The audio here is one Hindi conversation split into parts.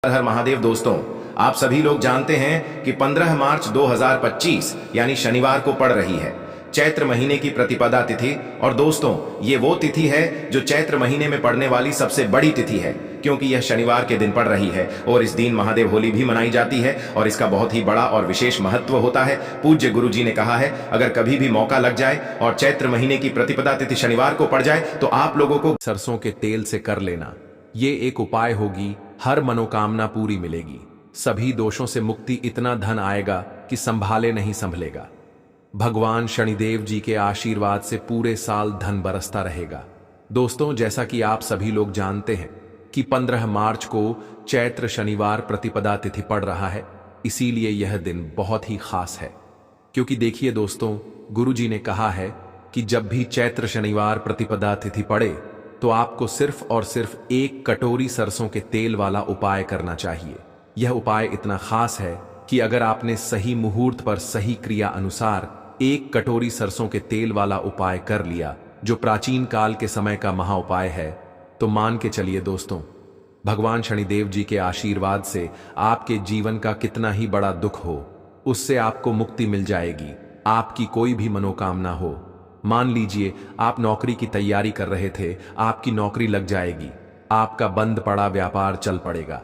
हर हर महादेव। दोस्तों, आप सभी लोग जानते हैं कि 15 मार्च 2025 यानी शनिवार को पड़ रही है चैत्र महीने की प्रतिपदा तिथि। और दोस्तों, ये वो तिथि है जो चैत्र महीने में पड़ने वाली सबसे बड़ी तिथि है, क्योंकि यह शनिवार के दिन पड़ रही है और इस दिन महादेव होली भी मनाई जाती है और इसका बहुत ही बड़ा और विशेष महत्व होता है। पूज्य गुरु जी ने कहा है, अगर कभी भी मौका लग जाए और चैत्र महीने की प्रतिपदा तिथि शनिवार को पड़ जाए तो आप लोगों को सरसों के तेल से कर लेना। ये एक उपाय होगी, हर मनोकामना पूरी मिलेगी, सभी दोषों से मुक्ति, इतना धन आएगा कि संभाले नहीं संभलेगा। भगवान शनिदेव जी के आशीर्वाद से पूरे साल धन बरसता रहेगा। दोस्तों, जैसा कि आप सभी लोग जानते हैं कि 15 मार्च को चैत्र शनिवार प्रतिपदा तिथि पड़ रहा है, इसीलिए यह दिन बहुत ही खास है। क्योंकि देखिए दोस्तों, गुरु जी ने कहा है कि जब भी चैत्र शनिवार प्रतिपदा तिथि पड़े तो आपको सिर्फ और सिर्फ एक कटोरी सरसों के तेल वाला उपाय करना चाहिए। यह उपाय इतना खास है कि अगर आपने सही मुहूर्त पर सही क्रिया अनुसार एक कटोरी सरसों के तेल वाला उपाय कर लिया, जो प्राचीन काल के समय का महा उपाय है, तो मान के चलिए दोस्तों, भगवान शनिदेव जी के आशीर्वाद से आपके जीवन का कितना ही बड़ा दुख हो, उससे आपको मुक्ति मिल जाएगी। आपकी कोई भी मनोकामना हो, मान लीजिए आप नौकरी की तैयारी कर रहे थे, आपकी नौकरी लग जाएगी, आपका बंद पड़ा व्यापार चल पड़ेगा,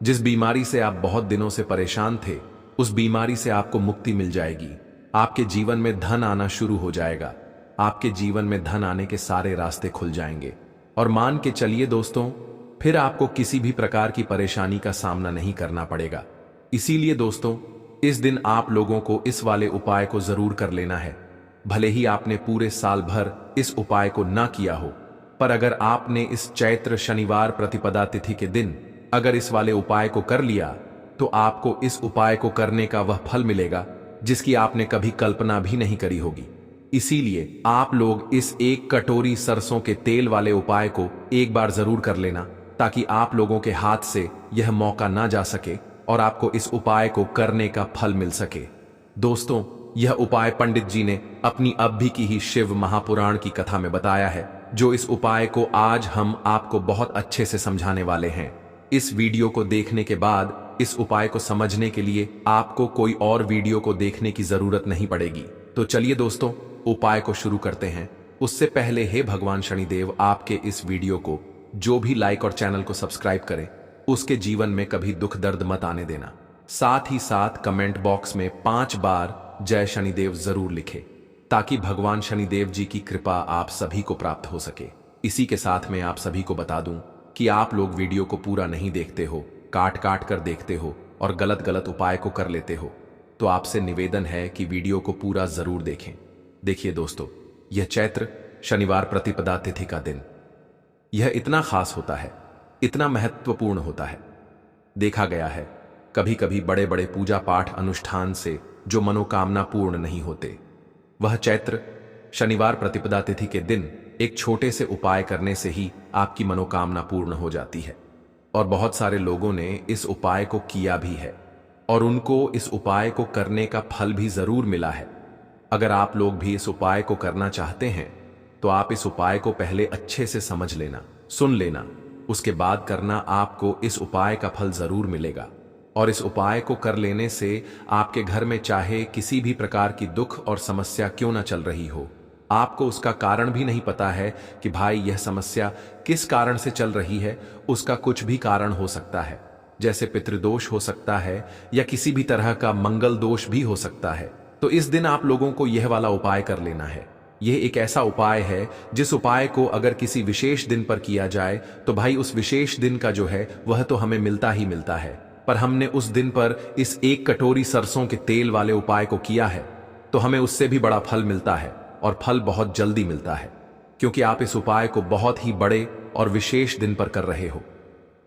जिस बीमारी से आप बहुत दिनों से परेशान थे, उस बीमारी से आपको मुक्ति मिल जाएगी। आपके जीवन में धन आना शुरू हो जाएगा, आपके जीवन में धन आने के सारे रास्ते खुल जाएंगे। और मान के चलिए दोस्तों, फिर आपको किसी भी प्रकार की परेशानी का सामना नहीं करना पड़ेगा। इसीलिए दोस्तों, इस दिन आप लोगों को इस वाले उपाय को जरूर कर लेना है। भले ही आपने पूरे साल भर इस उपाय को ना किया हो, पर अगर आपने इस चैत्र शनिवार प्रतिपदा तिथि के दिन अगर इस वाले उपाय को कर लिया, तो आपको इस उपाय को करने का वह फल मिलेगा जिसकी आपने कभी कल्पना भी नहीं करी होगी। इसीलिए आप लोग इस एक कटोरी सरसों के तेल वाले उपाय को एक बार जरूर कर लेना, ताकि आप लोगों के हाथ से यह मौका ना जा सके और आपको इस उपाय को करने का फल मिल सके। दोस्तों, यह उपाय पंडित जी ने अपनी अभी की ही शिव महापुराण की कथा में बताया है, जो इस उपाय को आज हम आपको बहुत अच्छे से समझाने वाले हैं। इस वीडियो को देखने के बाद इस उपाय को समझने के लिए आपको कोई और वीडियो को देखने की जरूरत नहीं पड़ेगी। तो चलिए दोस्तों, उपाय को शुरू करते हैं। उससे पहले हे भगवान शनिदेव, आपके इस वीडियो को जो भी लाइक और चैनल को सब्सक्राइब करे, उसके जीवन में कभी दुख दर्द मत आने देना। साथ ही साथ कमेंट बॉक्स में 5 बार जय शनिदेव जरूर लिखे, ताकि भगवान शनिदेव जी की कृपा आप सभी को प्राप्त हो सके। इसी के साथ में आप सभी को बता दूं कि आप लोग वीडियो को पूरा नहीं देखते हो, काट काट कर देखते हो और गलत गलत उपाय को कर लेते हो, तो आपसे निवेदन है कि वीडियो को पूरा जरूर देखें। देखिए दोस्तों, यह चैत्र शनिवार प्रतिपदा तिथि का दिन, यह इतना खास होता है, इतना महत्वपूर्ण होता है। देखा गया है कभी कभी बड़े बड़े पूजा पाठ अनुष्ठान से जो मनोकामना पूर्ण नहीं होते, वह चैत्र शनिवार प्रतिपदा तिथि के दिन एक छोटे से उपाय करने से ही आपकी मनोकामना पूर्ण हो जाती है। और बहुत सारे लोगों ने इस उपाय को किया भी है और उनको इस उपाय को करने का फल भी जरूर मिला है। अगर आप लोग भी इस उपाय को करना चाहते हैं, तो आप इस उपाय को पहले अच्छे से समझ लेना, सुन लेना, उसके बाद करना, आपको इस उपाय का फल जरूर मिलेगा। और इस उपाय को कर लेने से आपके घर में चाहे किसी भी प्रकार की दुख और समस्या क्यों ना चल रही हो, आपको उसका कारण भी नहीं पता है कि भाई यह समस्या किस कारण से चल रही है, उसका कुछ भी कारण हो सकता है, जैसे पितृदोष हो सकता है या किसी भी तरह का मंगल दोष भी हो सकता है। तो इस दिन आप लोगों को यह वाला उपाय कर लेना है। यह एक ऐसा उपाय है जिस उपाय को अगर किसी विशेष दिन पर किया जाए, तो भाई उस विशेष दिन का जो है वह तो हमें मिलता ही मिलता है। पर हमने उस दिन पर इस एक कटोरी सरसों के तेल वाले उपाय को किया है, तो हमें उससे भी बड़ा फल मिलता है, और फल बहुत जल्दी मिलता है, क्योंकि आप इस उपाय को बहुत ही बड़े और विशेष दिन पर कर रहे हो।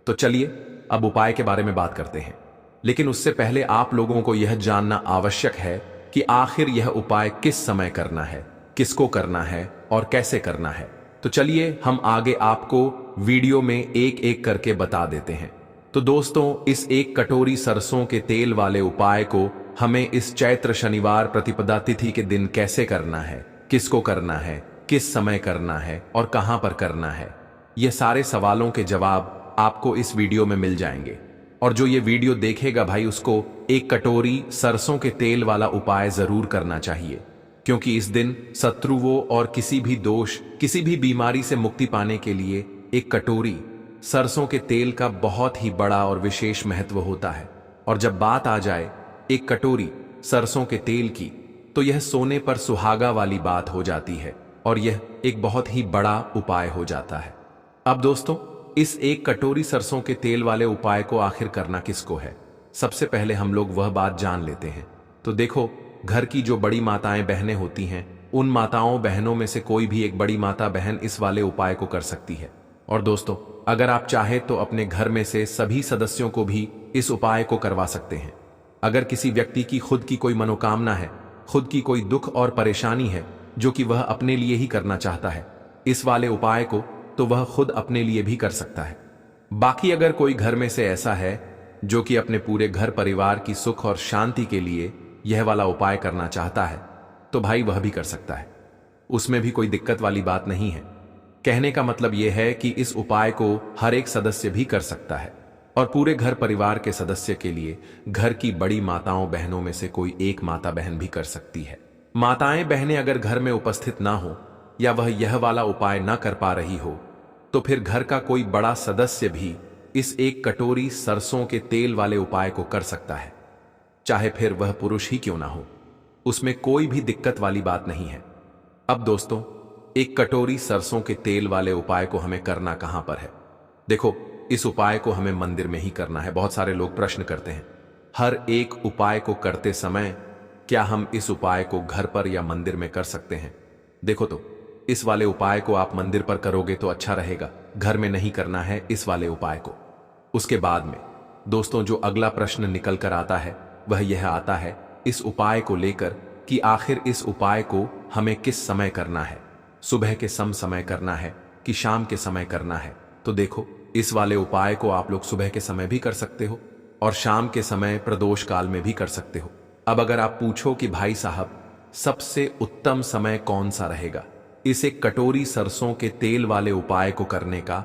तो चलिए अब उपाय के बारे में बात करते हैं। लेकिन उससे पहले आप लोगों को यह जानना आवश्यक है कि आखिर यह उपाय किस समय करना है, किसको करना है और कैसे करना है। तो चलिए हम आगे आपको वीडियो में एक एक करके बता देते हैं। तो दोस्तों, इस एक कटोरी सरसों के तेल वाले उपाय को हमें इस चैत्र शनिवार प्रतिपदा तिथि के दिन कैसे करना है, किसको करना है, किस समय करना है और कहां पर करना है, यह सारे सवालों के जवाब आपको इस वीडियो में मिल जाएंगे। और जो ये वीडियो देखेगा भाई, उसको एक कटोरी सरसों के तेल वाला उपाय जरूर करना चाहिए, क्योंकि इस दिन शत्रुओं और किसी भी दोष, किसी भी बीमारी से मुक्ति पाने के लिए एक कटोरी सरसों के तेल का बहुत ही बड़ा और विशेष महत्व होता है। और जब बात आ जाए एक कटोरी सरसों के तेल की, तो यह सोने पर सुहागा वाली बात हो जाती है और यह एक बहुत ही बड़ा उपाय हो जाता है। अब दोस्तों, इस एक कटोरी सरसों के तेल वाले उपाय को आखिर करना किसको है, सबसे पहले हम लोग वह बात जान लेते हैं। तो देखो, घर की जो बड़ी माताएं बहनें होती हैं, उन माताओं बहनों में से कोई भी एक बड़ी माता बहन इस वाले उपाय को कर सकती है। और दोस्तों, अगर आप चाहे तो अपने घर में से सभी सदस्यों को भी इस उपाय को करवा सकते हैं। अगर किसी व्यक्ति की खुद की कोई मनोकामना है, खुद की कोई दुख और परेशानी है जो कि वह अपने लिए ही करना चाहता है इस वाले उपाय को, तो वह खुद अपने लिए भी कर सकता है। बाकी अगर कोई घर में से ऐसा है जो कि अपने पूरे घर परिवार की सुख और शांति के लिए यह वाला उपाय करना चाहता है, तो भाई वह भी कर सकता है, उसमें भी कोई दिक्कत वाली बात नहीं है। कहने का मतलब यह है कि इस उपाय को हर एक सदस्य भी कर सकता है और पूरे घर परिवार के सदस्य के लिए घर की बड़ी माताओं बहनों में से कोई एक माता बहन भी कर सकती है। माताएं बहनें अगर घर में उपस्थित ना हो या वह यह वाला उपाय ना कर पा रही हो, तो फिर घर का कोई बड़ा सदस्य भी इस एक कटोरी सरसों के तेल वाले उपाय को कर सकता है, चाहे फिर वह पुरुष ही क्यों ना हो, उसमें कोई भी दिक्कत वाली बात नहीं है। अब दोस्तों, एक कटोरी सरसों के तेल वाले उपाय को हमें करना कहां पर है? देखो, इस उपाय को हमें मंदिर में ही करना है। बहुत सारे लोग प्रश्न करते हैं, हर एक उपाय को करते समय क्या हम इस उपाय को घर पर या मंदिर में कर सकते हैं? देखो, तो इस वाले उपाय को आप मंदिर पर करोगे तो अच्छा रहेगा, घर में नहीं करना है इस वाले उपाय को। उसके बाद में दोस्तों, जो अगला प्रश्न निकल कर आता है वह यह आता है इस उपाय को लेकर कि आखिर इस उपाय को हमें किस समय करना है, सुबह के समय करना है कि शाम के समय करना है? तो देखो, इस वाले उपाय को आप लोग सुबह के समय भी कर सकते हो और शाम के समय प्रदोष काल में भी कर सकते हो। अब अगर आप पूछो कि भाई साहब, सबसे उत्तम समय कौन सा रहेगा इस एक कटोरी सरसों के तेल वाले उपाय को करने का,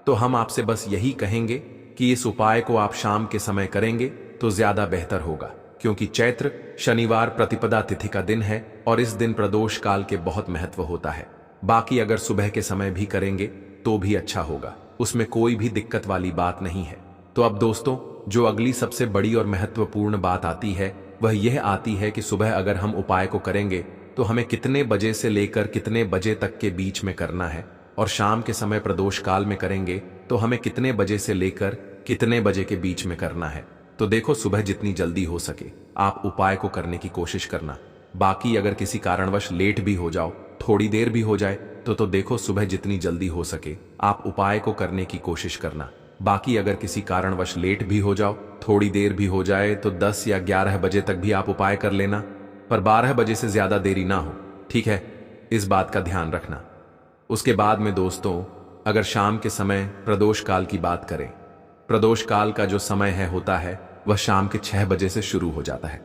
तो हम आपसे बस यही कहेंगे कि इस उपाय को आप शाम के समय करेंगे तो ज्यादा बेहतर होगा, क्योंकि चैत्र शनिवार प्रतिपदा तिथि का दिन है और इस दिन प्रदोष काल के बहुत महत्व होता है। बाकी अगर सुबह के समय भी करेंगे तो भी अच्छा होगा, उसमें कोई भी दिक्कत वाली बात नहीं है। तो अब दोस्तों, जो अगली सबसे बड़ी और महत्वपूर्ण बात आती है वह यह आती है कि सुबह अगर हम उपाय को करेंगे तो हमें कितने बजे से लेकर कितने बजे तक के बीच में करना है, और शाम के समय प्रदोष काल में करेंगे तो हमें कितने बजे से लेकर कितने बजे के बीच में करना है। तो देखो, सुबह जितनी जल्दी हो सके आप उपाय को करने की कोशिश करना। बाकी अगर किसी कारणवश लेट भी हो जाओ, थोड़ी देर भी हो जाए, तो देखो, सुबह जितनी जल्दी हो सके आप उपाय को करने की कोशिश करना। बाकी अगर किसी कारणवश लेट भी हो जाओ, थोड़ी देर भी हो जाए, तो 10 या 11 बजे तक भी आप उपाय कर लेना, पर 12 बजे से ज्यादा देरी ना हो, ठीक है? इस बात का ध्यान रखना। उसके बाद में दोस्तों, अगर शाम के समय प्रदोष काल की बात करें, प्रदोष काल का जो समय है होता है वह शाम के 6 बजे से शुरू हो जाता है।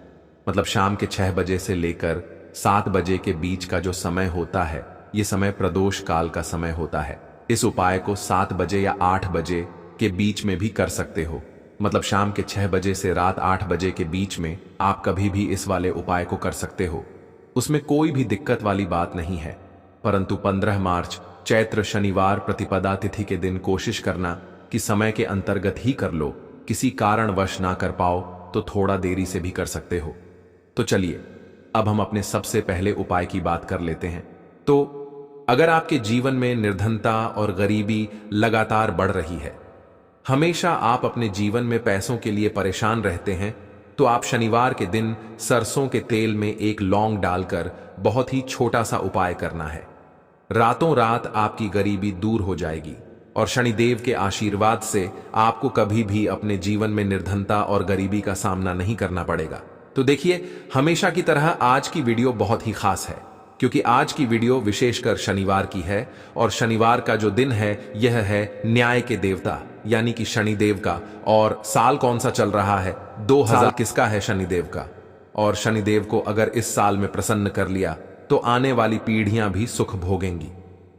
मतलब शाम के 6 बजे से लेकर 7 बजे के बीच का जो समय होता है, यह समय प्रदोष काल का समय होता है। इस उपाय को 7 बजे या 8 बजे के बीच में भी कर सकते हो। मतलब शाम के 6 बजे से रात 8 बजे के बीच में आप कभी भी इस वाले उपाय को कर सकते हो, उसमें कोई भी दिक्कत वाली बात नहीं है। परंतु 15 मार्च चैत्र शनिवार प्रतिपदा तिथि के दिन कोशिश करना कि समय के अंतर्गत ही कर लो। किसी कारणवश ना कर पाओ तो थोड़ा देरी से भी कर सकते हो। तो चलिए, अब हम अपने सबसे पहले उपाय की बात कर लेते हैं। तो अगर आपके जीवन में निर्धनता और गरीबी लगातार बढ़ रही है, हमेशा आप अपने जीवन में पैसों के लिए परेशान रहते हैं, तो आप शनिवार के दिन सरसों के तेल में एक लौंग डालकर बहुत ही छोटा सा उपाय करना है। रातों रात आपकी गरीबी दूर हो जाएगी और शनिदेव के आशीर्वाद से आपको कभी भी अपने जीवन में निर्धनता और गरीबी का सामना नहीं करना पड़ेगा। तो देखिए, हमेशा की तरह आज की वीडियो बहुत ही खास है, क्योंकि आज की वीडियो विशेषकर शनिवार की है और शनिवार का जो दिन है यह है न्याय के देवता यानी कि शनिदेव का। और साल कौन सा चल रहा है? 2000 किसका है? शनिदेव का। और शनिदेव को अगर इस साल में प्रसन्न कर लिया तो आने वाली पीढ़ियां भी सुख भोगेंगी।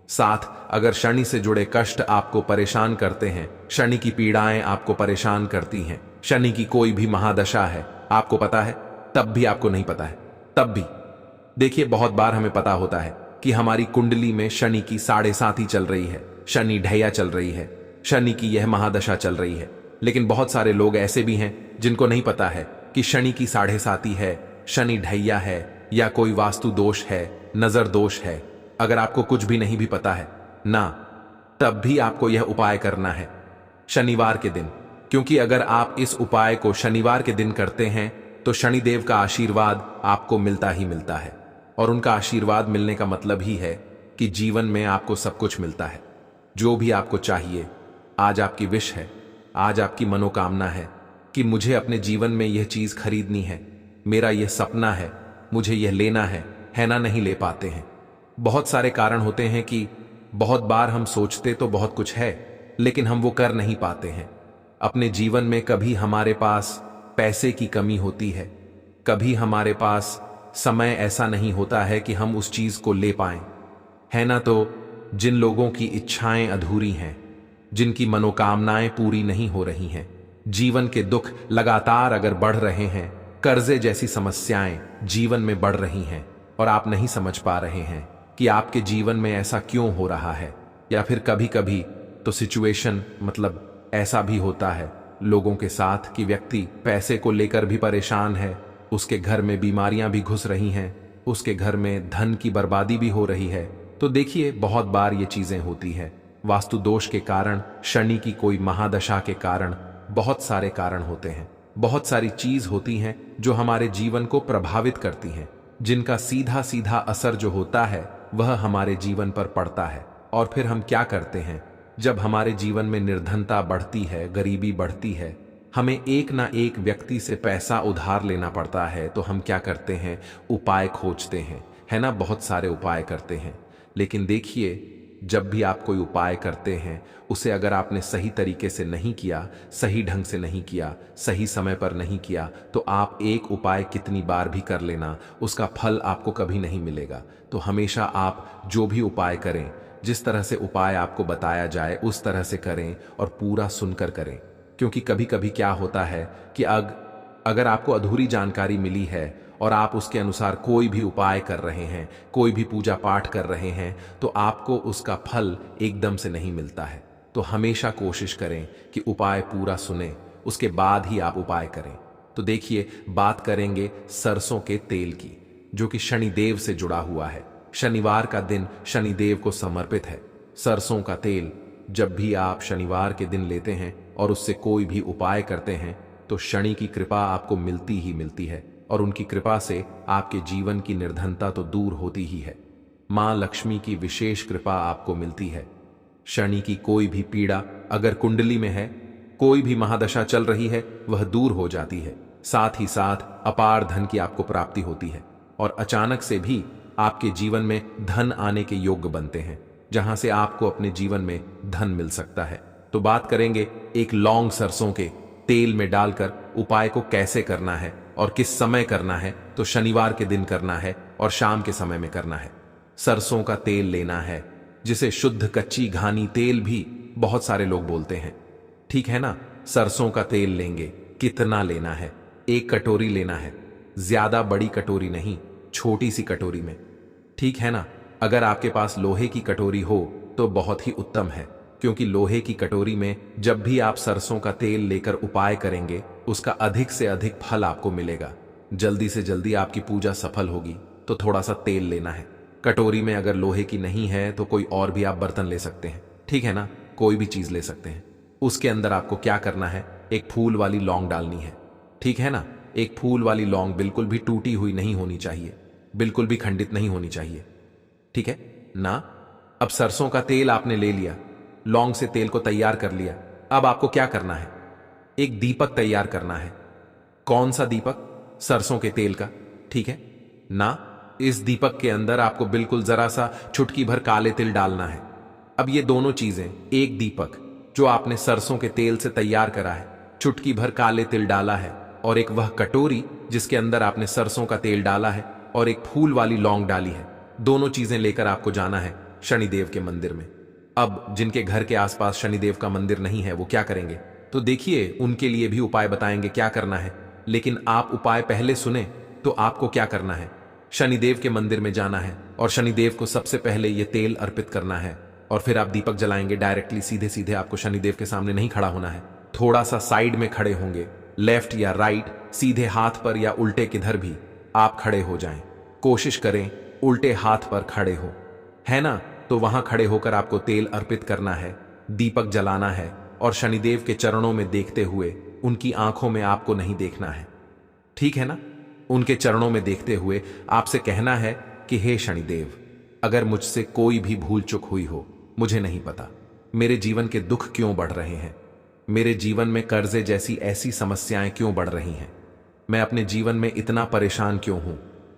साथ अगर शनि से जुड़े कष्ट आपको परेशान करते हैं, शनि की पीड़ाएं आपको परेशान करती हैं, शनि की कोई भी महादशा है, आपको पता है, तब भी आपको नहीं पता है, तब भी। देखिए, बहुत बार हमें पता होता है कि हमारी कुंडली में शनि की 7.5 चल रही है, शनि ढैया चल रही है, शनि की यह महादशा चल रही है। लेकिन बहुत सारे लोग ऐसे भी हैं जिनको नहीं पता है कि शनि की 7.5 है, शनि ढैया है, या कोई वास्तु दोष है, नजर दोष है। अगर आपको कुछ भी नहीं भी पता है ना, तब भी आपको यह उपाय करना है शनिवार के दिन, क्योंकि अगर आप इस उपाय को शनिवार के दिन करते हैं तो शनिदेव का आशीर्वाद आपको मिलता ही मिलता है। और उनका आशीर्वाद मिलने का मतलब ही है कि जीवन में आपको सब कुछ मिलता है, जो भी आपको चाहिए। आज आपकी विश है, आज आपकी मनोकामना है कि मुझे अपने जीवन में यह चीज खरीदनी है, मेरा यह सपना है, मुझे यह लेना है ना, नहीं ले पाते हैं। बहुत सारे कारण होते हैं कि बहुत बार हम सोचते तो बहुत कुछ है, लेकिन हम वो कर नहीं पाते हैं। अपने जीवन में कभी हमारे पास पैसे की कमी होती है, कभी हमारे पास समय ऐसा नहीं होता है कि हम उस चीज को ले पाएं, है ना। तो जिन लोगों की इच्छाएं अधूरी हैं, जिनकी मनोकामनाएं पूरी नहीं हो रही हैं, जीवन के दुख लगातार अगर बढ़ रहे हैं, कर्जे जैसी समस्याएं जीवन में बढ़ रही हैं और आप नहीं समझ पा रहे हैं कि आपके जीवन में ऐसा क्यों हो रहा है, या फिर कभी कभी तो सिचुएशन मतलब ऐसा भी होता है लोगों के साथ कि व्यक्ति पैसे को लेकर भी परेशान है, उसके घर में बीमारियां भी घुस रही हैं, उसके घर में धन की बर्बादी भी हो रही है। तो देखिए, बहुत बार ये चीजें होती हैं वास्तु दोष के कारण, शनि की कोई महादशा के कारण। बहुत सारे कारण होते हैं, बहुत सारी चीज होती हैं जो हमारे जीवन को प्रभावित करती हैं, जिनका सीधा सीधा असर जो होता है वह हमारे जीवन पर पड़ता है। और फिर हम क्या करते हैं, जब हमारे जीवन में निर्धनता बढ़ती है, गरीबी बढ़ती है, हमें एक ना एक व्यक्ति से पैसा उधार लेना पड़ता है, तो हम क्या करते हैं, उपाय खोजते हैं, है ना। बहुत सारे उपाय करते हैं, लेकिन देखिए, जब भी आप कोई उपाय करते हैं, उसे अगर आपने सही तरीके से नहीं किया, सही ढंग से नहीं किया, सही समय पर नहीं किया, तो आप एक उपाय कितनी बार भी कर लेना, उसका फल आपको कभी नहीं मिलेगा। तो हमेशा आप जो भी उपाय करें, जिस तरह से उपाय आपको बताया जाए उस तरह से करें और पूरा सुनकर करें। क्योंकि कभी कभी क्या होता है कि अगर आपको अधूरी जानकारी मिली है और आप उसके अनुसार कोई भी उपाय कर रहे हैं, कोई भी पूजा पाठ कर रहे हैं, तो आपको उसका फल एकदम से नहीं मिलता है। तो हमेशा कोशिश करें कि उपाय पूरा सुने, उसके बाद ही आप उपाय करें। तो देखिए, बात करेंगे सरसों के तेल की, जो कि शनिदेव से जुड़ा हुआ है। शनिवार का दिन शनिदेव को समर्पित है। सरसों का तेल जब भी आप शनिवार के दिन लेते हैं और उससे कोई भी उपाय करते हैं, तो शनि की कृपा आपको मिलती ही मिलती है, और उनकी कृपा से आपके जीवन की निर्धनता तो दूर होती ही है। मां लक्ष्मी की विशेष कृपा आपको मिलती है। शनि की कोई भी पीड़ा अगर कुंडली में है, कोई भी महादशा चल रही है, वह दूर हो जाती है। साथ ही साथ अपार धन की आपको प्राप्ति होती है, और अचानक से भी आपके जीवन में धन आने के योग्य बनते हैं, जहां से आपको अपने जीवन में धन मिल सकता है। तो बात करेंगे एक लौंग सरसों के तेल में डालकर उपाय को कैसे करना है और किस समय करना है। तो शनिवार के दिन करना है और शाम के समय में करना है। सरसों का तेल लेना है, जिसे शुद्ध कच्ची घानी तेल भी बहुत सारे लोग बोलते हैं, ठीक है ना। सरसों का तेल लेंगे, कितना लेना है, 1 कटोरी लेना है, ज्यादा बड़ी कटोरी नहीं, छोटी सी कटोरी में, ठीक है ना। अगर आपके पास लोहे की कटोरी हो तो बहुत ही उत्तम है, क्योंकि लोहे की कटोरी में जब भी आप सरसों का तेल लेकर उपाय करेंगे, उसका अधिक से अधिक फल आपको मिलेगा, जल्दी से जल्दी आपकी पूजा सफल होगी। तो थोड़ा सा तेल लेना है। कटोरी में अगर लोहे की नहीं है तो कोई और भी आप बर्तन ले सकते हैं, ठीक है ना, कोई भी चीज ले सकते हैं। उसके अंदर आपको क्या करना है, एक फूल वाली लौंग डालनी है, ठीक है ना। एक फूल वाली लौंग बिल्कुल भी टूटी हुई नहीं होनी चाहिए, बिल्कुल भी खंडित नहीं होनी चाहिए, ठीक है ना। अब सरसों का तेल आपने ले लिया, लौंग से तेल को तैयार कर लिया। अब आपको क्या करना है, एक दीपक तैयार करना है। कौन सा दीपक, सरसों के तेल का, ठीक है ना। इस दीपक के अंदर आपको बिल्कुल जरा सा चुटकी भर काले तिल डालना है। अब ये दोनों चीजें, एक दीपक जो आपने सरसों के तेल से तैयार करा है, चुटकी भर काले तिल डाला है, और एक वह कटोरी जिसके अंदर आपने सरसों का तेल डाला है और एक फूल वाली लौंग डाली है, दोनों चीजें लेकर आपको जाना है शनिदेव के मंदिर में। अब जिनके घर के आसपास शनिदेव का मंदिर नहीं है, वो क्या करेंगे, तो देखिए उनके लिए भी उपाय बताएंगे क्या करना है। लेकिन आप उपाय पहले सुने तो आपको क्या करना है। शनिदेव के मंदिर में जाना है और शनिदेव को सबसे पहले ये तेल अर्पित करना है और फिर आप दीपक जलाएंगे। डायरेक्टली सीधे सीधे आपको शनिदेव के सामने नहीं खड़ा होना है, थोड़ा सा साइड में खड़े होंगे, लेफ्ट या राइट, सीधे हाथ पर या उल्टे किधर भी आप खड़े हो जाएं। कोशिश करें उल्टे हाथ पर खड़े हो, है ना। तो वहां खड़े होकर आपको तेल अर्पित करना है, दीपक जलाना है और शनिदेव के चरणों में देखते हुए, उनकी आंखों में आपको नहीं देखना है, ठीक है ना। उनके चरणों में देखते हुए आपसे कहना है कि हे शनिदेव, अगर मुझसे कोई भी भूल चूक हुई हो, मुझे नहीं पता मेरे जीवन के दुख क्यों बढ़ रहे हैं, मेरे जीवन में कर्जे जैसी ऐसी समस्याएं क्यों बढ़ रही हैं, मैं अपने जीवन में इतना परेशान क्यों हूं,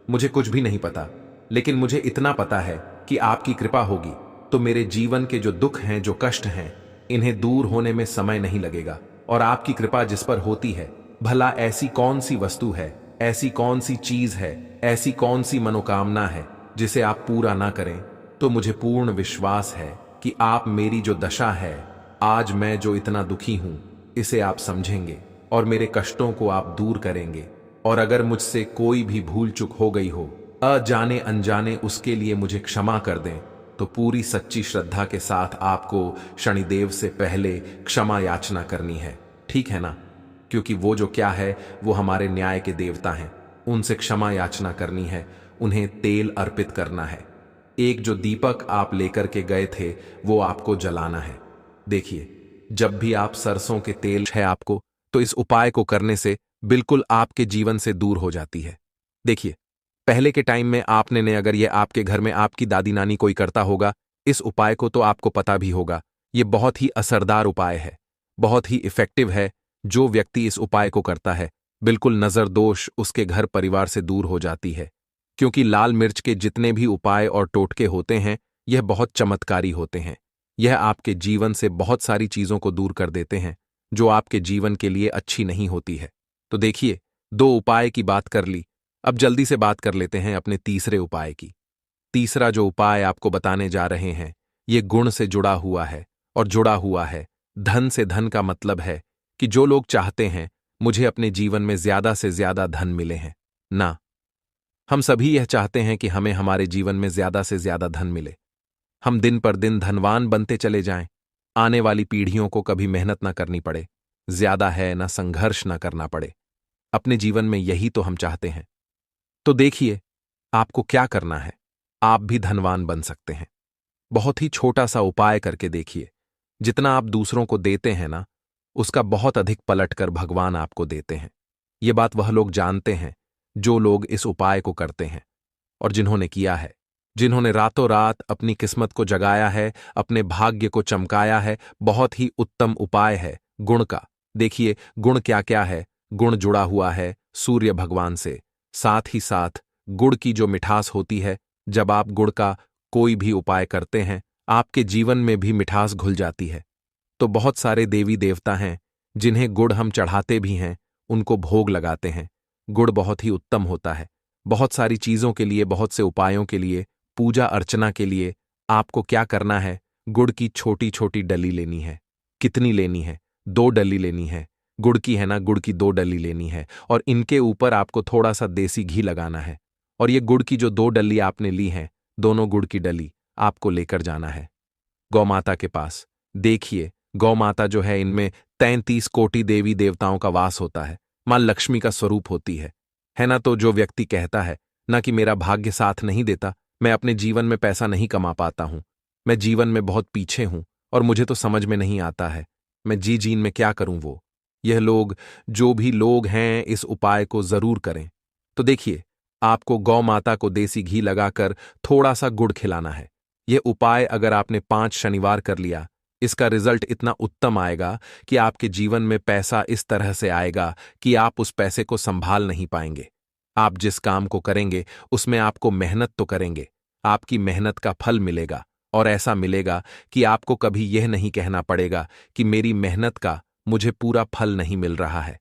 मुझे कुछ भी नहीं पता। लेकिन मुझे इतना पता है कि आपकी कृपा होगी तो मेरे जीवन के जो दुख हैं, जो कष्ट हैं, इन्हें दूर होने में समय नहीं लगेगा। और आपकी कृपा जिस पर होती है, भला ऐसी कौन सी वस्तु है, ऐसी कौन सी चीज है, ऐसी कौन सी मनोकामना है जिसे आप पूरा ना करें। तो मुझे पूर्ण विश्वास है कि आप मेरी जो दशा है, आज मैं जो इतना दुखी हूं, इसे आप समझेंगे और मेरे कष्टों को आप दूर करेंगे। और अगर मुझसे कोई भी भूल चूक हो गई हो, अजाने अनजाने, उसके लिए मुझे क्षमा कर दें। तो पूरी सच्ची श्रद्धा के साथ आपको शनिदेव से पहले क्षमा याचना करनी है, ठीक है ना। क्योंकि वो जो क्या है, वो हमारे न्याय के देवता हैं, उनसे क्षमा याचना करनी है, उन्हें तेल अर्पित करना है। एक जो दीपक आप लेकर के गए थे, वो आपको जलाना है। देखिए, जब भी आप सरसों के तेल है आपको, तो इस उपाय को करने से बिल्कुल आपके जीवन से दूर हो जाती है। देखिए, पहले के टाइम में आपने ने अगर ये आपके घर में आपकी दादी नानी कोई करता होगा इस उपाय को, तो आपको पता भी होगा ये बहुत ही असरदार उपाय है, बहुत ही इफेक्टिव है। जो व्यक्ति इस उपाय को करता है, बिल्कुल नजर दोष उसके घर परिवार से दूर हो जाती है। क्योंकि लाल मिर्च के जितने भी उपाय और टोटके होते हैं, यह बहुत चमत्कारी होते हैं। यह आपके जीवन से बहुत सारी चीजों को दूर कर देते हैं जो आपके जीवन के लिए अच्छी नहीं होती है। तो देखिए, 2 उपाय की बात कर ली, अब जल्दी से बात कर लेते हैं अपने तीसरे उपाय की। तीसरा जो उपाय आपको बताने जा रहे हैं, ये गुण से जुड़ा हुआ है और जुड़ा हुआ है धन से। धन का मतलब है कि जो लोग चाहते हैं मुझे अपने जीवन में ज्यादा से ज्यादा धन मिले हैं ना, हम सभी यह चाहते हैं कि हमें हमारे जीवन में ज्यादा से ज्यादा धन मिले, हम दिन पर दिन धनवान बनते चले जाएं, आने वाली पीढ़ियों को कभी मेहनत ना करनी पड़े, ज्यादा है ना संघर्ष ना करना पड़े। अपने जीवन में यही तो हम चाहते हैं। तो देखिए, आपको क्या करना है, आप भी धनवान बन सकते हैं। बहुत ही छोटा सा उपाय करके देखिए। जितना आप दूसरों को देते हैं ना, उसका बहुत अधिक पलटकर भगवान आपको देते हैं। ये बात वह लोग जानते हैं जो लोग इस उपाय को करते हैं और जिन्होंने किया है, जिन्होंने रातों रात अपनी किस्मत को जगाया है, अपने भाग्य को चमकाया है। बहुत ही उत्तम उपाय है गुण का। देखिए, गुण क्या क्या है। गुण जुड़ा हुआ है सूर्य भगवान से, साथ ही साथ गुड़ की जो मिठास होती है, जब आप गुड़ का कोई भी उपाय करते हैं, आपके जीवन में भी मिठास घुल जाती है। तो बहुत सारे देवी देवता हैं जिन्हें गुड़ हम चढ़ाते भी हैं, उनको भोग लगाते हैं। गुड़ बहुत ही उत्तम होता है बहुत सारी चीजों के लिए, बहुत से उपायों के लिए, पूजा अर्चना के लिए। आपको क्या करना है, गुड़ की छोटी छोटी डली लेनी है। कितनी लेनी है? 2 डली लेनी है। गुड़ की है ना, गुड़ की 2 डली लेनी है और इनके ऊपर आपको थोड़ा सा देसी घी लगाना है। और ये गुड़ की जो 2 डली आपने ली हैं, दोनों गुड़ की डली आपको लेकर जाना है गौ माता के पास। देखिए, गौ माता जो है, इनमें 33 कोटि देवी देवताओं का वास होता है, मां लक्ष्मी का स्वरूप होती है ना। तो जो व्यक्ति कहता है ना कि मेरा भाग्य साथ नहीं देता, मैं अपने जीवन में पैसा नहीं कमा पाता हूं, मैं जीवन में बहुत पीछे हूं और मुझे तो समझ में नहीं आता है, मैं जीन में क्या करूं, वो यह लोग, जो भी लोग हैं, इस उपाय को जरूर करें। तो देखिए, आपको गौ माता को देसी घी लगाकर थोड़ा सा गुड़ खिलाना है। यह उपाय अगर आपने 5 शनिवार कर लिया, इसका रिजल्ट इतना उत्तम आएगा कि आपके जीवन में पैसा इस तरह से आएगा कि आप उस पैसे को संभाल नहीं पाएंगे। आप जिस काम को करेंगे उसमें आपको मेहनत तो करेंगे, आपकी मेहनत का फल मिलेगा और ऐसा मिलेगा कि आपको कभी यह नहीं कहना पड़ेगा कि मेरी मेहनत का मुझे पूरा फल नहीं मिल रहा है।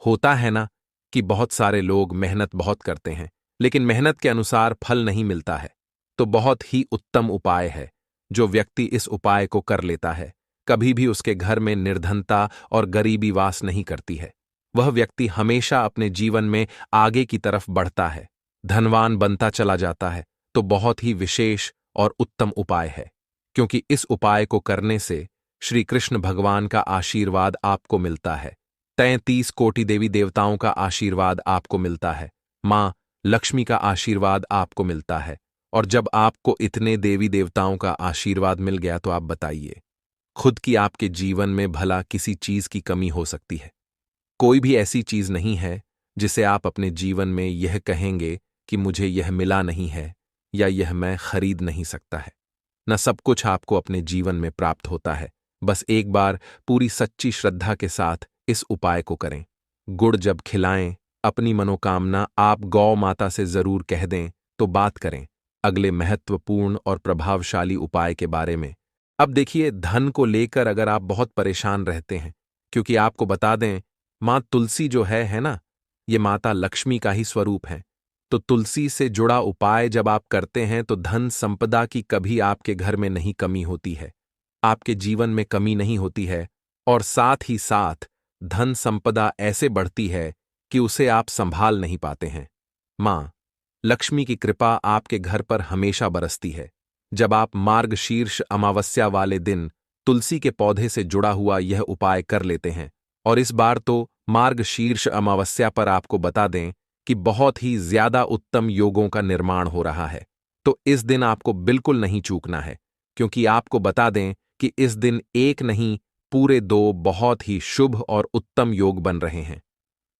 होता है ना कि बहुत सारे लोग मेहनत बहुत करते हैं लेकिन मेहनत के अनुसार फल नहीं मिलता है। तो बहुत ही उत्तम उपाय है, जो व्यक्ति इस उपाय को कर लेता है, कभी भी उसके घर में निर्धनता और गरीबी वास नहीं करती है। वह व्यक्ति हमेशा अपने जीवन में आगे की तरफ बढ़ता है, धनवान बनता चला जाता है। तो बहुत ही विशेष और उत्तम उपाय है, क्योंकि इस उपाय को करने से श्री कृष्ण भगवान का आशीर्वाद आपको मिलता है। 33 कोटि देवी देवताओं का आशीर्वाद आपको मिलता है। मां लक्ष्मी का आशीर्वाद आपको मिलता है। और जब आपको इतने देवी देवताओं का आशीर्वाद मिल गया तो आप बताइए, खुद की आपके जीवन में भला किसी चीज की कमी हो सकती है? कोई भी ऐसी चीज नहीं है जिसे आप अपने जीवन में यह कहेंगे कि मुझे यह मिला नहीं है या यह मैं खरीद नहीं सकता है। न सब कुछ आपको अपने जीवन में प्राप्त होता है। बस एक बार पूरी सच्ची श्रद्धा के साथ इस उपाय को करें। गुड़ जब खिलाएं, अपनी मनोकामना आप गौ माता से जरूर कह दें। तो बात करें अगले महत्वपूर्ण और प्रभावशाली उपाय के बारे में। अब देखिए, धन को लेकर अगर आप बहुत परेशान रहते हैं, क्योंकि आपको बता दें, मां तुलसी जो है ना, ये माता लक्ष्मी का ही स्वरूप है। तो तुलसी से जुड़ा उपाय जब आप करते हैं तो धन संपदा की कभी आपके घर में नहीं कमी होती है, आपके जीवन में कमी नहीं होती है। और साथ ही साथ धन संपदा ऐसे बढ़ती है कि उसे आप संभाल नहीं पाते हैं। मां लक्ष्मी की कृपा आपके घर पर हमेशा बरसती है। जब आप मार्गशीर्ष अमावस्या वाले दिन तुलसी के पौधे से जुड़ा हुआ यह उपाय कर लेते हैं, और इस बार तो मार्गशीर्ष अमावस्या पर आपको बता दें कि बहुत ही ज्यादा उत्तम योगों का निर्माण हो रहा है, तो इस दिन आपको बिल्कुल नहीं चूकना है। क्योंकि आपको बता दें कि इस दिन एक नहीं पूरे 2 बहुत ही शुभ और उत्तम योग बन रहे हैं।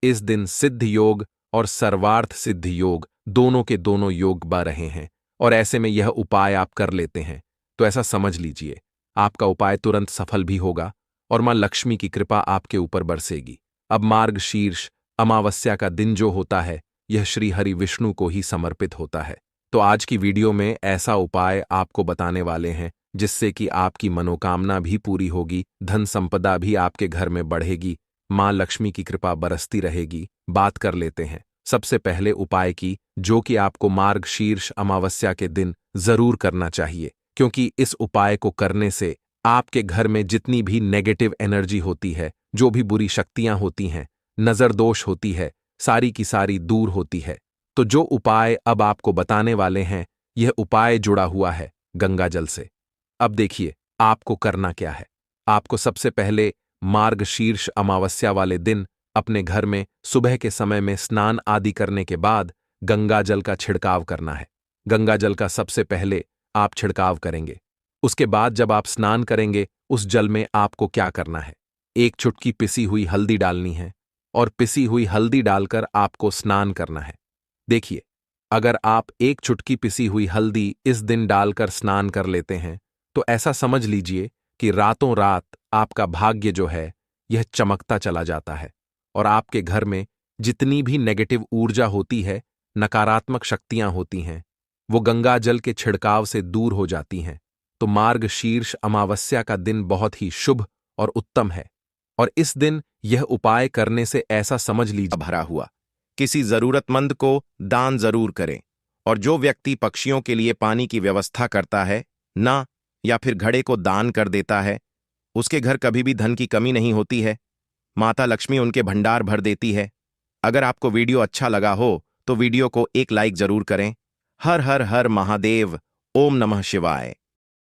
इस दिन सिद्ध योग और सर्वार्थ सिद्ध योग दोनों के दोनों योग बन रहे हैं, और ऐसे में यह उपाय आप कर लेते हैं तो ऐसा समझ लीजिए आपका उपाय तुरंत सफल भी होगा और मां लक्ष्मी की कृपा आपके ऊपर बरसेगी। अब मार्गशीर्ष अमावस्या का दिन जो होता है, यह श्री हरि विष्णु को ही समर्पित होता है। तो आज की वीडियो में ऐसा उपाय आपको बताने वाले हैं जिससे कि आपकी मनोकामना भी पूरी होगी, धन संपदा भी आपके घर में बढ़ेगी, मां लक्ष्मी की कृपा बरसती रहेगी। बात कर लेते हैं सबसे पहले उपाय की, जो कि आपको मार्गशीर्ष अमावस्या के दिन जरूर करना चाहिए, क्योंकि इस उपाय को करने से आपके घर में जितनी भी नेगेटिव एनर्जी होती है, जो भी बुरी शक्तियां होती हैं, नजर दोष होती है, सारी की सारी दूर होती है। तो जो उपाय अब आपको बताने वाले हैं, यह उपाय जुड़ा हुआ है गंगा जल से। अब देखिए आपको करना क्या है। आपको सबसे पहले मार्गशीर्ष अमावस्या वाले दिन अपने घर में सुबह के समय में स्नान आदि करने के बाद गंगा जल का छिड़काव करना है। गंगा जल का सबसे पहले आप छिड़काव करेंगे। उसके बाद जब आप स्नान करेंगे, उस जल में आपको क्या करना है, 1 चुटकी पिसी हुई हल्दी डालनी है, और पिसी हुई हल्दी डालकर आपको स्नान करना है। देखिए, अगर आप 1 चुटकी पिसी हुई हल्दी इस दिन डालकर स्नान कर लेते हैं, तो ऐसा समझ लीजिए कि रातों रात आपका भाग्य जो है यह चमकता चला जाता है, और आपके घर में जितनी भी नेगेटिव ऊर्जा होती है, नकारात्मक शक्तियां होती हैं, वो गंगा जल के छिड़काव से दूर हो जाती हैं। तो मार्गशीर्ष अमावस्या का दिन बहुत ही शुभ और उत्तम है, और इस दिन यह उपाय करने से ऐसा समझ लीजिए भरा हुआ किसी जरूरतमंद को दान जरूर करें। और जो व्यक्ति पक्षियों के लिए पानी की व्यवस्था करता है ना, या फिर घड़े को दान कर देता है, उसके घर कभी भी धन की कमी नहीं होती है। माता लक्ष्मी उनके भंडार भर देती है। अगर आपको वीडियो अच्छा लगा हो तो वीडियो को एक लाइक जरूर करें। हर हर हर महादेव। ओम नमः शिवाय।